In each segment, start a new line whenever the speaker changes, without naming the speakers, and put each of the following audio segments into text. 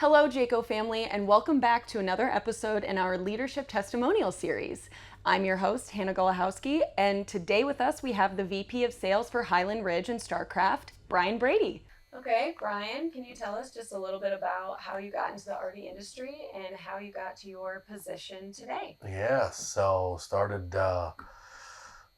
Hello, Jayco Family, and welcome back to another episode in our Leadership Testimonial series. I'm your host, Hannah Golichowski, and today with us we have the VP of Sales for Highland Ridge and Starcraft, Brion Brady. Okay, Brion, can you tell us just a little bit about how you got into the RV industry and how you got to your position today?
Yeah, so started a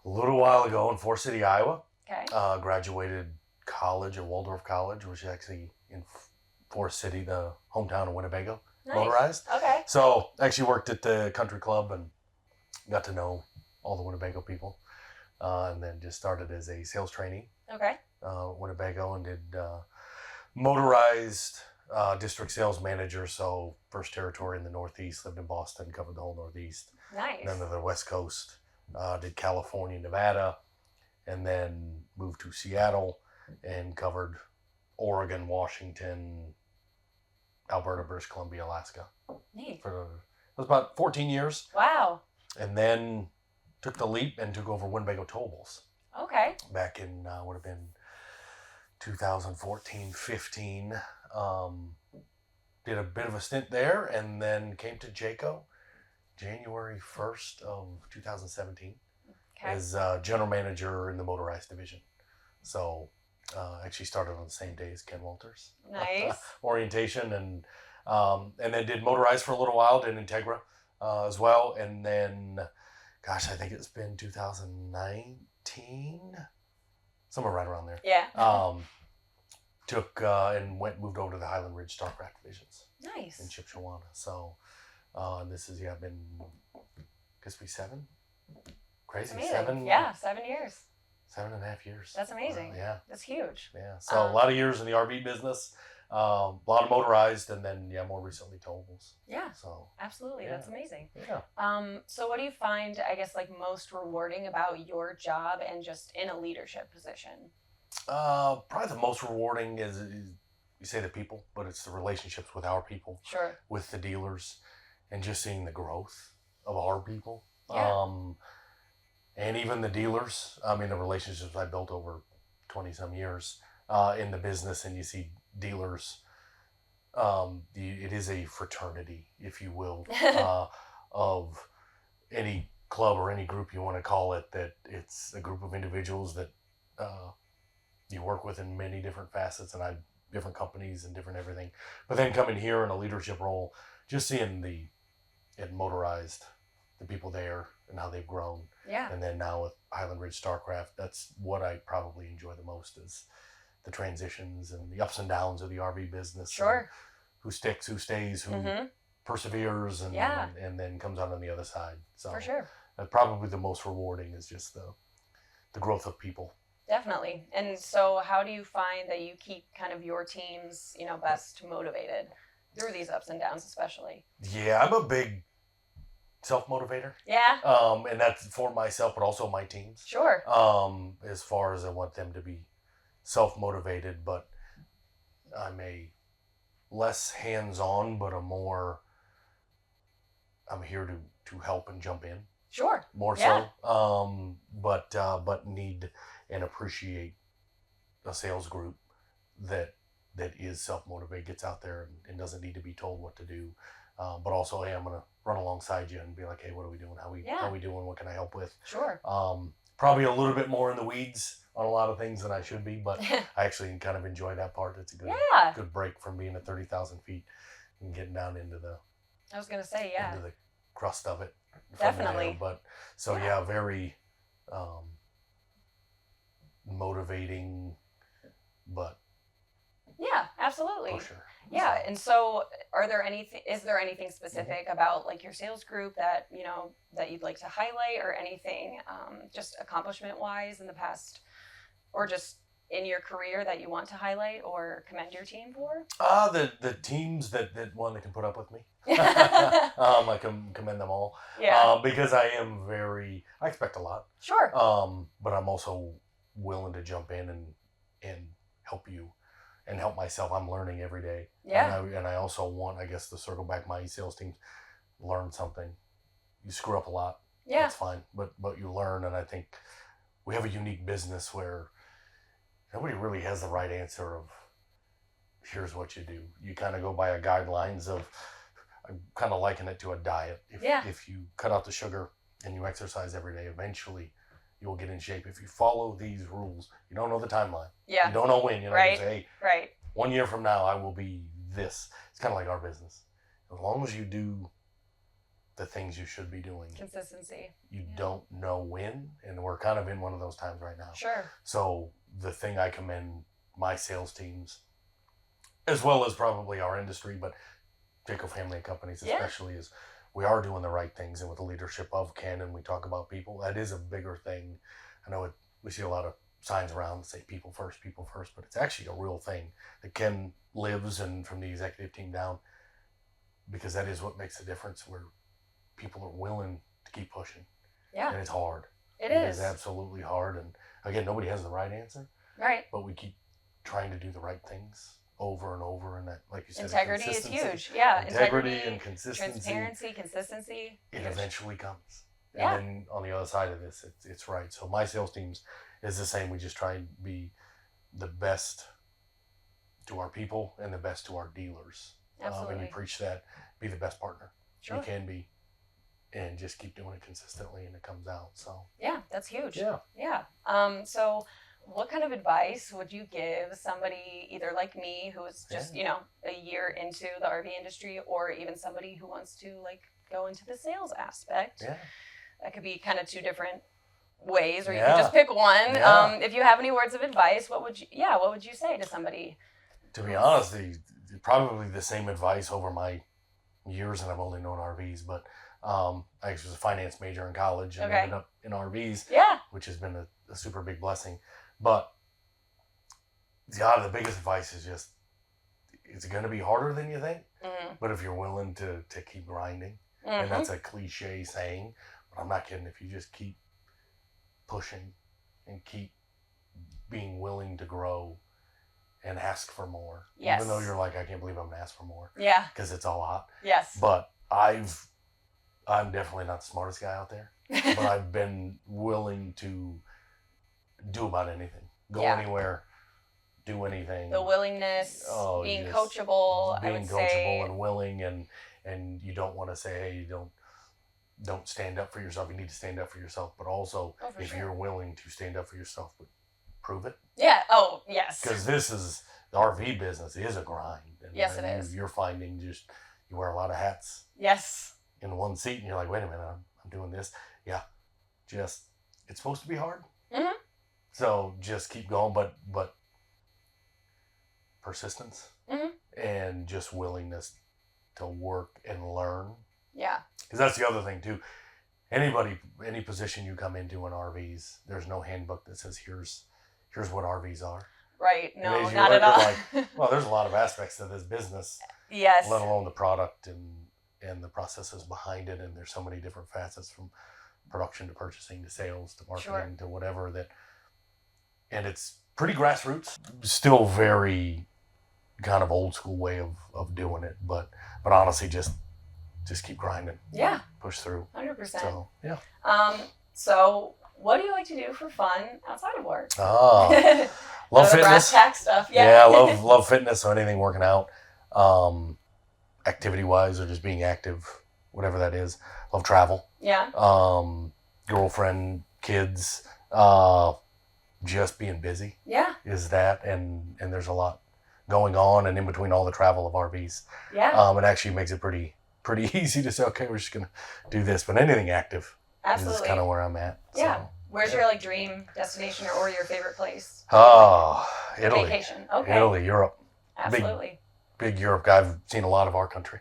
little while ago in Forest City, Iowa.
Okay.
Graduated college at Waldorf College, which is actually in Forest City, the hometown of Winnebago,
Nice.
motorized.
Okay.
So actually worked at the country club and got to know all the Winnebago people. And then just started as a sales trainee.
Okay.
Winnebago, and did motorized district sales manager. So first territory in the Northeast, lived in Boston, covered the whole Northeast.
Nice.
Then to the West Coast, did California, Nevada, and then moved to Seattle and covered Oregon, Washington, Alberta, British Columbia, Alaska.
Neat.
It was about 14 years.
Wow.
And then took the leap and took over Winnebago Towables
Okay.
back in, would have been 2014, 15. Did a bit of a stint there and then came to Jayco January 1st of 2017
Okay.
as general manager in the motorized division. So actually started on the same day as Ken Walters.
Nice.
Orientation and then did motorized for a little while, did Integra as well. And then, gosh, I think it's been 2019, somewhere right around there.
Yeah.
Took and moved over to the Highland Ridge Starcraft divisions
Nice.
in Shipshewana. So this is, been, guess we 7? Crazy.
Amazing.
7?
Yeah, 7 years.
7.5 years.
That's amazing.
Yeah.
That's huge.
Yeah. So a lot of years in the RV business, a lot of motorized, and then, more recently towables.
Yeah,
So,
absolutely.
Yeah.
That's amazing.
yeah.
So what do you find, I guess, like most rewarding about your job and just in a leadership position?
Probably the most rewarding is you say the people, but it's the relationships with our people,
Sure.
with the dealers, and just seeing the growth of our people.
Yeah.
And even the dealers, the relationships I built over 20 some years in the business, and you see dealers, it is a fraternity, if you will, of any club or any group you want to call it, that it's a group of individuals that you work with in many different facets and different companies and different everything. But then coming here in a leadership role, just seeing it motorized, the people there and how they've grown.
Yeah.
And then now with Highland Ridge Starcraft, that's what I probably enjoy the most, is the transitions and the ups and downs of the RV business.
Sure.
Who sticks, who stays, who perseveres, and then comes out on the other side. So
For sure.
probably the most rewarding is just the growth of people.
Definitely. And so how do you find that you keep kind of your teams, best motivated through these ups and downs, especially?
Yeah, I'm a big self-motivator.
Yeah.
And that's for myself, but also my teams.
Sure.
As far as I want them to be self-motivated, but I'm a less hands-on, but I'm here to help and jump in.
Sure.
More
Yeah.
so. But need and appreciate a sales group that is self-motivated, gets out there and doesn't need to be told what to do. But also, hey, I'm going to run alongside you and be like, hey, what are we doing? How we doing? What can I help with?
Sure.
Probably a little bit more in the weeds on a lot of things than I should be, but I actually kind of enjoy that part. It's a good break from being at 30,000 feet and getting down into the into the crust of it.
Definitely.
There. But so very motivating, but
yeah, absolutely.
for sure.
Yeah, and so is there anything specific about like your sales group that, that you'd like to highlight, or anything just accomplishment wise in the past, or just in your career that you want to highlight or commend your team for?
The teams that can put up with me. I can commend them all.
Yeah.
Because I expect a lot.
Sure.
But I'm also willing to jump in and help you and help myself. I'm learning every day.
Yeah.
And I also want, I guess, to circle back, my sales team, learn something. You screw up a lot.
Yeah.
That's fine. But you learn, and I think we have a unique business where nobody really has the right answer of here's what you do. You kind of go by a guidelines of, I kind of liken it to a diet. If you cut out the sugar and you exercise every day, eventually you'll get in shape. If you follow these rules, you don't know the timeline.
Yeah.
You don't know when. You know,
right.
You say, hey,
right.
1 year from now, I will be this. It's kind of like our business. As long as you do the things you should be doing.
Consistency.
You don't know when, and we're kind of in one of those times right now.
Sure.
So the thing I commend my sales teams, as well as probably our industry, but Jayco Family and companies especially, is we are doing the right things. And with the leadership of Ken, and we talk about people, that is a bigger thing. I know we see a lot of signs around that say people first, but it's actually a real thing that Ken lives, and from the executive team down, because that is what makes the difference, where people are willing to keep pushing. Yeah. And it's hard. It is absolutely hard. And again, nobody has the right answer. Right. But we keep trying to do the right things over and over. And that, like you said,
integrity is huge. Yeah.
Integrity and consistency.
Transparency, consistency.
It eventually comes. Yeah. And then on the other side of this, it's right. So my sales teams is the same. We just try and be the best to our people and the best to our dealers. Absolutely. And you preach that, be the best partner you can be. And just keep doing it consistently, and it comes out. So yeah, that's huge. Yeah. So what kind of advice would you give somebody either like me, who's just a year into the RV industry, or even somebody who wants to like go into the sales aspect? Yeah, that could be kind of two different ways, or you can just pick one. Yeah. If you have any words of advice, what would you say to somebody? To be honest, probably the same advice over my years, and I've only known RVs, but. I was a finance major in college and ended up in RVs, which has been a super big blessing. But the biggest advice is just, it's going to be harder than you think, but if you're willing to keep grinding, and that's a cliche saying, but I'm not kidding. If you just keep pushing and keep being willing to grow and ask for more, even though you're like, I can't believe I'm going to ask for more, because it's a lot. Yes. But I'm definitely not the smartest guy out there, but I've been willing to do about anything, go anywhere, do anything. The willingness, being coachable, being coachable and willing, and you don't want to say, hey, you don't stand up for yourself. You need to stand up for yourself, but also if you're willing to stand up for yourself, prove it. Yeah. Oh, yes. Because the RV business is a grind. And, yes, it is. You're finding you wear a lot of hats. Yes. In one seat, and you're like, wait a minute, I'm doing this. Yeah, it's supposed to be hard. Mm-hmm. So just keep going, but persistence and just willingness to work and learn. Yeah. Because that's the other thing too. Any position you come into in RVs, there's no handbook that says here's what RVs are. Right. No, not at all. Like, well, there's a lot of aspects to this business. Yes. Let alone the product and the processes behind it, and there's so many different facets, from production to purchasing to sales to marketing to whatever, and it's pretty grassroots, still very kind of old school way of doing it, but honestly just keep grinding, push through 100%. So so what do you like to do for fun outside of work? Love fitness, brass tack stuff. Love fitness, so anything working out, activity wise, or just being active, whatever that is. Love travel. Yeah. Girlfriend, kids, just being busy. Yeah. Is that, and there's a lot going on, and in between all the travel of RVs. Yeah. It actually makes it pretty easy to say, okay, we're just gonna do this, but anything active. Absolutely. Is kind of where I'm at. Yeah. So, where's your dream destination or your favorite place? Oh, Italy. Vacation. Okay. Italy, Europe. Absolutely. Big Europe guy. I've seen a lot of our country,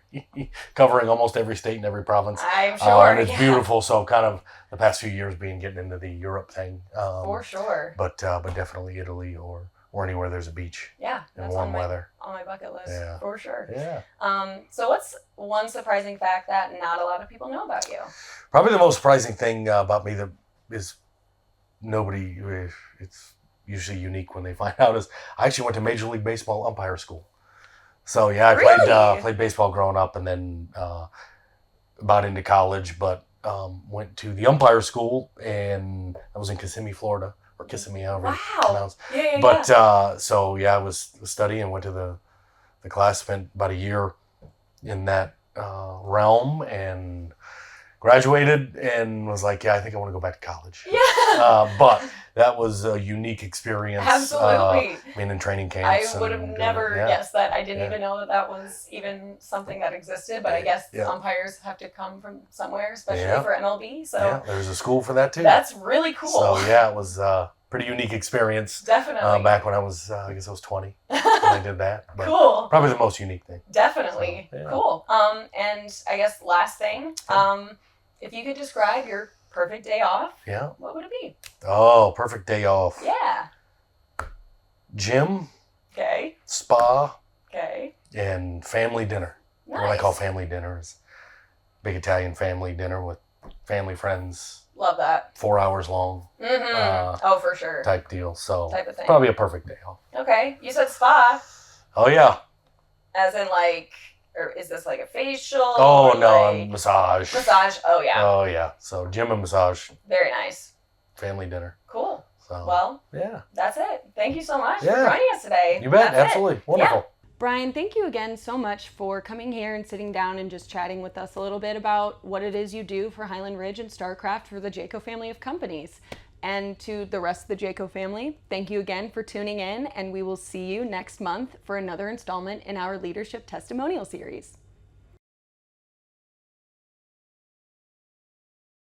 covering almost every state and every province. I'm sure. And it's beautiful. So kind of the past few years getting into the Europe thing. For sure. But definitely Italy or anywhere there's a beach. Yeah. And warm weather. On my bucket list. Yeah. For sure. Yeah. So what's one surprising fact that not a lot of people know about you? Probably the most surprising thing about me that is it's usually unique when they find out, is I actually went to Major League Baseball umpire school. So yeah, I played baseball growing up, and then about into college, but went to the umpire school, and I was in Kissimmee, Florida, or Kissimmee, however it's pronounced. Yeah. But so yeah, I was studying, went to the class spent about a year in that realm and graduated and was like, yeah, I think I want to go back to college.
Yeah.
But that was a unique experience.
Absolutely.
Being in training camps.
I would have never guessed that. I didn't even know that was even something that existed, but I guess umpires have to come from somewhere, especially for MLB. So
yeah, there's a school for that too.
That's really cool.
So yeah, it was a pretty unique experience.
Definitely.
Back when I was, I guess I was 20 when I did that. But
cool.
Probably the most unique thing.
Definitely. So, cool. And I guess last thing, if you could describe your perfect day off, what would it be?
Oh, perfect day off.
Yeah.
Gym.
Okay.
Spa.
Okay.
And family dinner.
Nice.
What I call family dinners. Big Italian family dinner with family friends.
Love that.
4 hours long.
Oh, for sure.
Type deal. So
type of thing.
Probably a perfect day off.
Okay. You said spa.
Oh, yeah.
As in like, or is this like a facial?
Oh, no, massage.
Massage. Oh, yeah.
Oh, yeah. So gym and massage.
Very nice.
Family dinner.
Cool.
So,
well, that's it. Thank you so much for joining us today.
You bet. Absolutely. Wonderful.
Yeah. Brian, thank you again so much for coming here and sitting down and just chatting with us a little bit about what it is you do for Highland Ridge and Starcraft for the Jayco family of companies. And to the rest of the Jayco family, thank you again for tuning in, and we will see you next month for another installment in our Leadership Testimonial series.